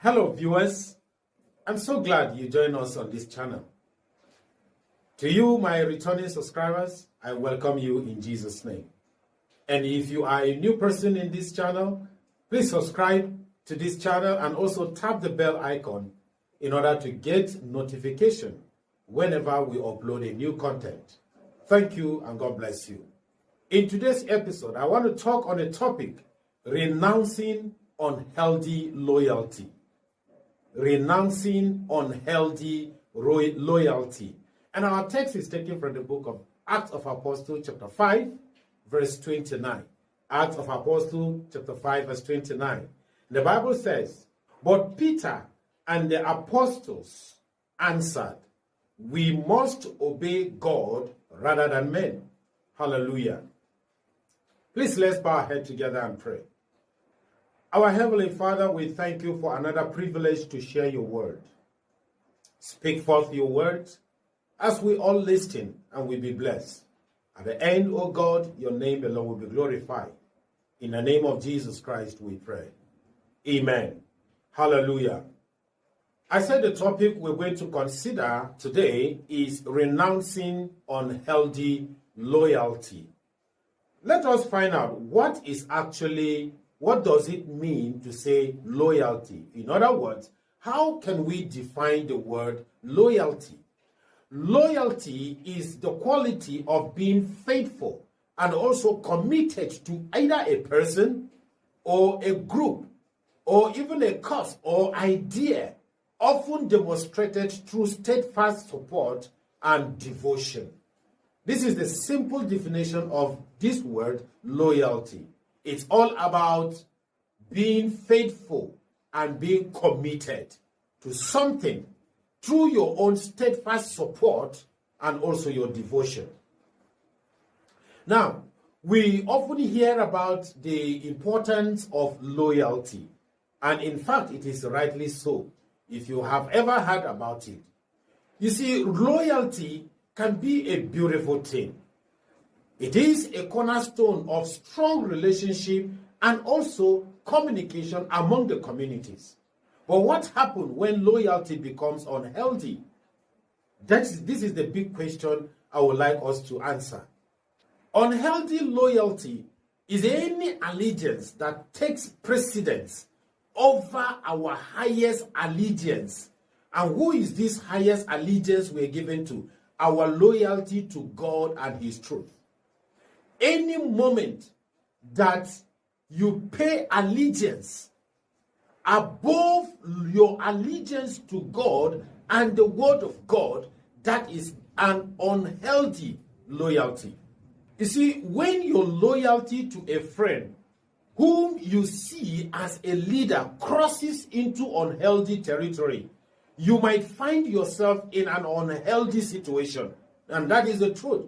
Hello viewers, I'm so glad you joined us on this channel. To you, my returning subscribers, I welcome you in Jesus' name. And if you are a new person in this channel, please subscribe to this channel and also tap the bell icon in order to get notification whenever we upload a new content. Thank you and God bless you. In today's episode, I want to talk on a topic, renouncing unhealthy loyalty. Renouncing unhealthy loyalty. And our text is taken from the book of Acts of Apostles chapter 5 verse 29. Acts of Apostles chapter 5 verse 29. The Bible says, "But Peter and the apostles answered, 'We must obey God rather than men.'" Hallelujah. Please let's bow our head together and pray. Our Heavenly Father, we thank you for another privilege to share your word. Speak forth your words as we all listen and we be blessed. At the end, O God, your name alone will be glorified. In the name of Jesus Christ we pray. Amen. Hallelujah. I said the topic we're going to consider today is renouncing unhealthy loyalty. Let us find out what does it mean to say loyalty? In other words, how can we define the word loyalty? Loyalty is the quality of being faithful and also committed to either a person or a group or even a cause or idea, often demonstrated through steadfast support and devotion. This is the simple definition of this word loyalty. It's all about being faithful and being committed to something through your own steadfast support and also your devotion. Now, we often hear about the importance of loyalty. And in fact, it is rightly so, if you have ever heard about it. You see, loyalty can be a beautiful thing. It is a cornerstone of strong relationship and also communication among the communities. But what happens when loyalty becomes unhealthy? This is the big question I would like us to answer. Unhealthy loyalty is any allegiance that takes precedence over our highest allegiance. And who is this highest allegiance we're given to? Our loyalty to God and His truth. Any moment that you pay allegiance above your allegiance to God and the word of God, that is an unhealthy loyalty. You see, when your loyalty to a friend whom you see as a leader crosses into unhealthy territory, you might find yourself in an unhealthy situation. And that is the truth.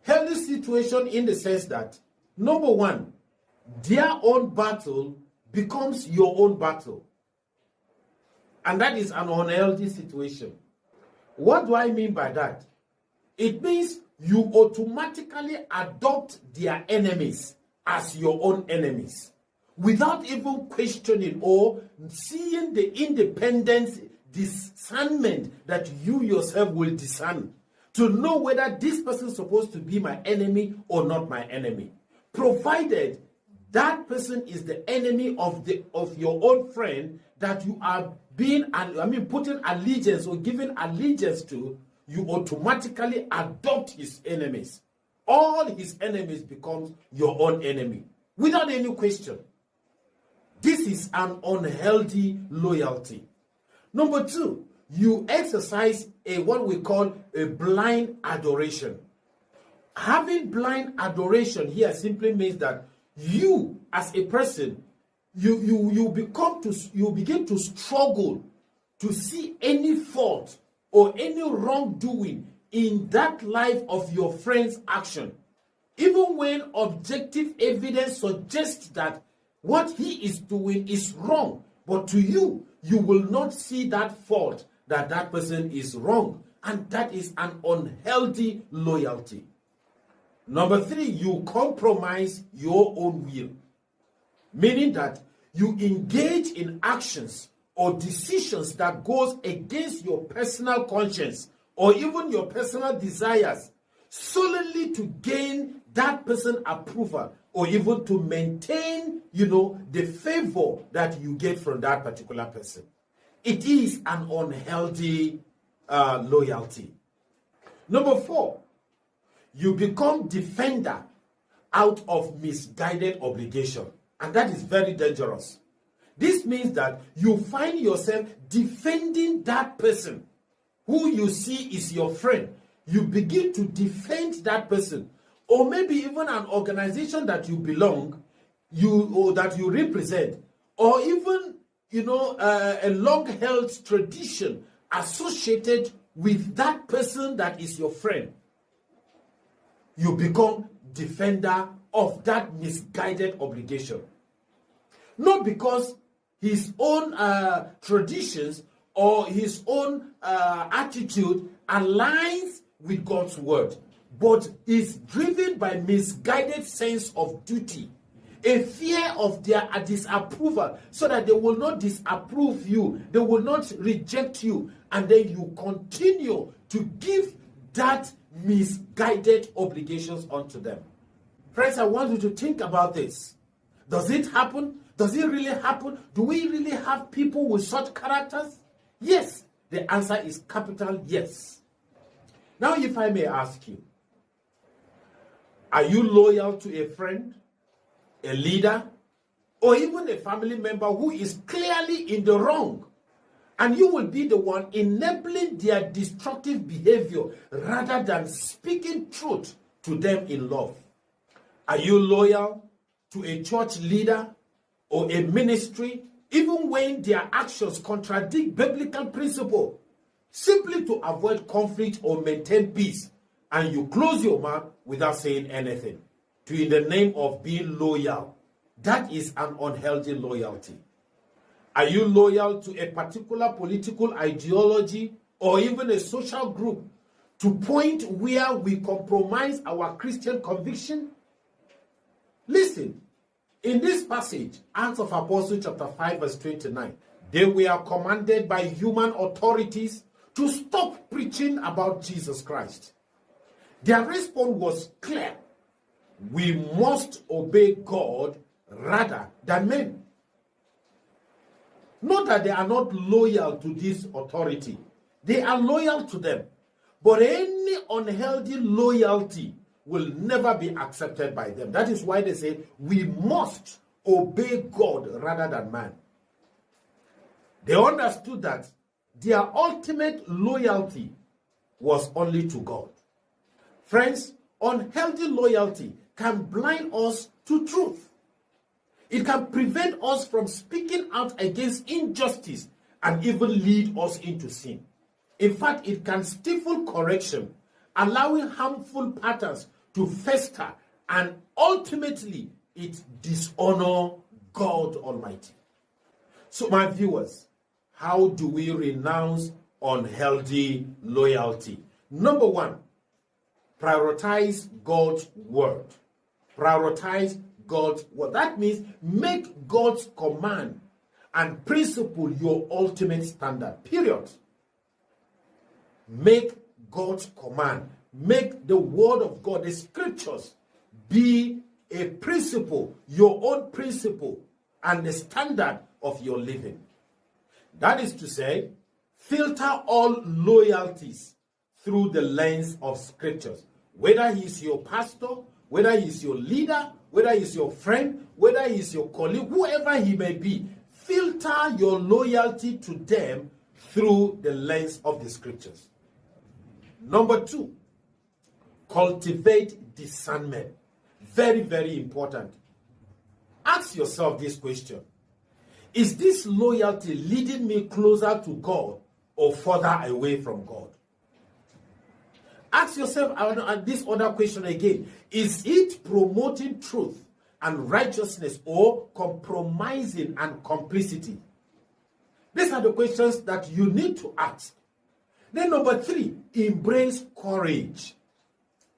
Healthy situation in the sense that, number one, their own battle becomes your own battle. And that is an unhealthy situation. What do I mean by that? It means you automatically adopt their enemies as your own enemies without even questioning or seeing the independence, discernment that you yourself will discern to know whether this person is supposed to be my enemy or not my enemy, provided that person is the enemy of your own friend that you are putting allegiance or giving allegiance to. You automatically adopt his enemies. All his enemies become your own enemy without any question. This is an unhealthy loyalty. Number two, you exercise what we call a blind adoration. Having blind adoration here simply means that you, as a person, you begin to struggle to see any fault or any wrongdoing in that life of your friend's action, even when objective evidence suggests that what he is doing is wrong. But to you, you will not see that fault, that person is wrong. And that is an unhealthy loyalty. Number three, you compromise your own will. Meaning that you engage in actions or decisions that goes against your personal conscience or even your personal desires solely to gain that person approval or even to maintain, the favor that you get from that particular person. It is an unhealthy loyalty. Number 4, you become defender out of misguided obligation. And that is very dangerous. This means that you find yourself defending that person who you see is your friend. You begin to defend that person, or maybe even an organization that you belong, or that you represent, or even a long-held tradition associated with that person that is your friend. You become defender of that misguided obligation. Not because his own traditions or his own attitude aligns with God's word, but is driven by misguided sense of duty, a fear of their disapproval, so that they will not disapprove you, they will not reject you, and then you continue to give that misguided obligations onto them. Friends, I want you to think about this. Does it happen? Does it really happen? Do we really have people with such characters? Yes. The answer is capital yes. Now, if I may ask you, are you loyal to a friend, a leader, or even a family member who is clearly in the wrong, and you will be the one enabling their destructive behavior rather than speaking truth to them in love? Are you loyal to a church leader or a ministry, even when their actions contradict biblical principle, simply to avoid conflict or maintain peace, and you close your mouth without saying anything, in the name of being loyal? That is an unhealthy loyalty. Are you loyal to a particular political ideology or even a social group to point where we compromise our Christian conviction? Listen, in this passage, Acts of Apostles chapter 5 verse 29, they were commanded by human authorities to stop preaching about Jesus Christ. Their response was clear: we must obey God rather than men. Not that they are not loyal to this authority. They are loyal to them. But any unhealthy loyalty will never be accepted by them. That is why they say we must obey God rather than man. They understood that their ultimate loyalty was only to God. Friends, unhealthy loyalty can blind us to truth. It can prevent us from speaking out against injustice and even lead us into sin. In fact, it can stifle correction, allowing harmful patterns to fester, and ultimately it dishonor God Almighty. So, my viewers, how do we renounce unhealthy loyalty? Number 1, prioritize God's word. Prioritize God's word. That means make God's command and principle your ultimate standard. Period. Make God's command, make the word of God, the scriptures, be a principle, your own principle, and the standard of your living. That is to say, filter all loyalties through the lens of scriptures. Whether he's your pastor, whether he's your leader, whether he's your friend, whether he's your colleague, whoever he may be, filter your loyalty to them through the lens of the scriptures. Number 2, cultivate discernment. Very, very important. Ask yourself this question: is this loyalty leading me closer to God or further away from God? Ask yourself this other question again: is it promoting truth and righteousness or compromising and complicity? These are the questions that you need to ask. Then number 3, embrace courage.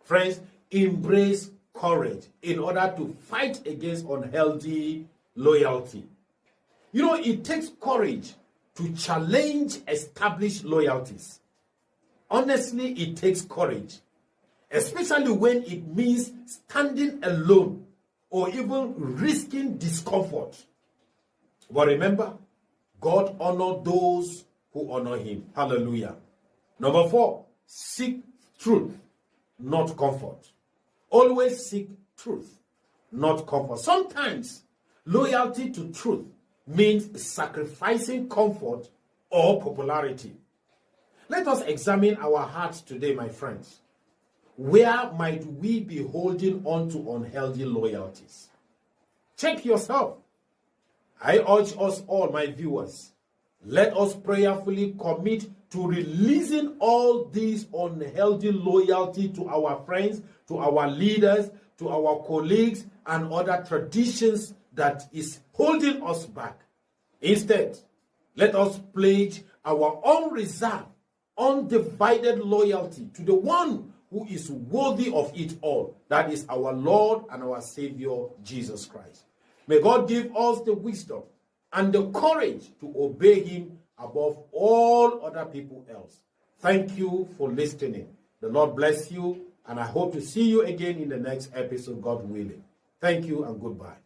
Friends, embrace courage in order to fight against unhealthy loyalty. You know, it takes courage to challenge established loyalties. Honestly, it takes courage, especially when it means standing alone or even risking discomfort. But remember, God honors those who honor him. Hallelujah. Number 4, seek truth, not comfort. Always seek truth, not comfort. Sometimes loyalty to truth means sacrificing comfort or popularity. Let us examine our hearts today, my friends. Where might we be holding on to unhealthy loyalties? Check yourself. I urge us all, my viewers, let us prayerfully commit to releasing all these unhealthy loyalty to our friends, to our leaders, to our colleagues, and other traditions that is holding us back. Instead, let us pledge our unreserved, undivided loyalty to the one who is worthy of it all. That is our Lord and our Savior, Jesus Christ. May God give us the wisdom and the courage to obey him above all other people else. Thank you for listening. The Lord bless you, and I hope to see you again in the next episode, God willing. Thank you and goodbye.